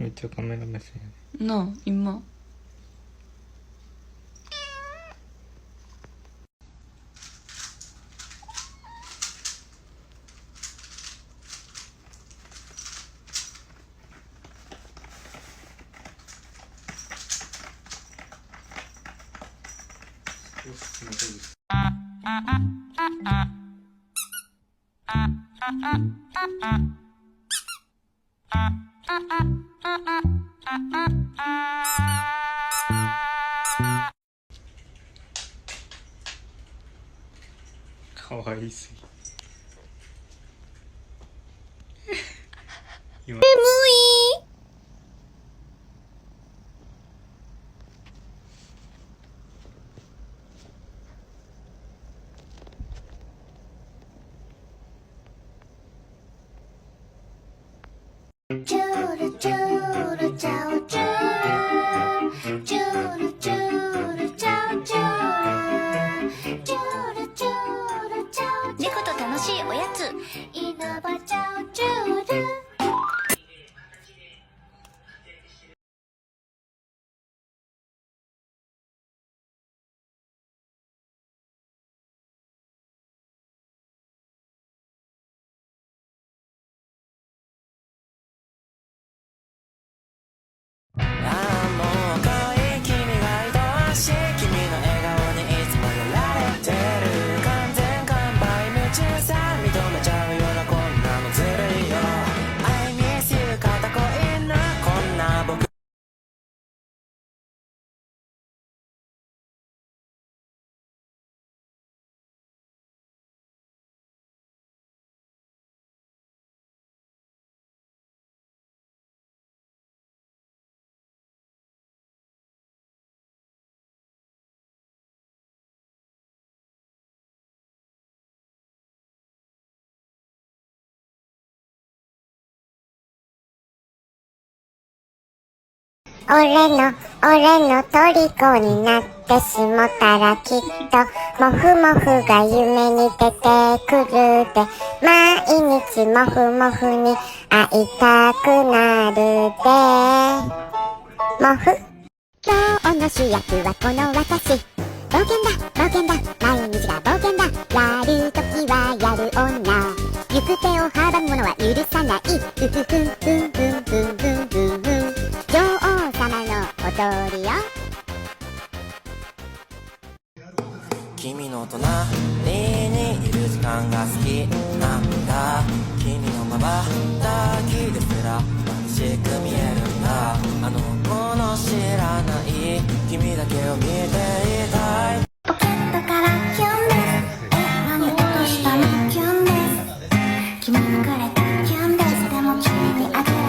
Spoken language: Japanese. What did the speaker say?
めっちゃカメラ目線やね。なあ今かわいすぎ。今チュルチュルチャオチュルチュルチュルチャオチュルチュルチュルチャオチュル猫と楽しいおやつ稲葉チャオチュル俺の虜になってしもたらきっともふもふが夢に出てくるで毎日もふもふに会いたくなるでもふ今日の主役はこの私冒険だ毎日が冒険だやるときはやる女行く手を阻む者は許さないうふふんふんふんふんふんふんふん女王様の踊りよ君の隣にいる時間が好きなんだ君のまばたきですら眩しく見えるんだあの子の知らない君だけを見ていたいポケットからキュンです何落としたのキュンです君にくれたキュンですでも君にあげ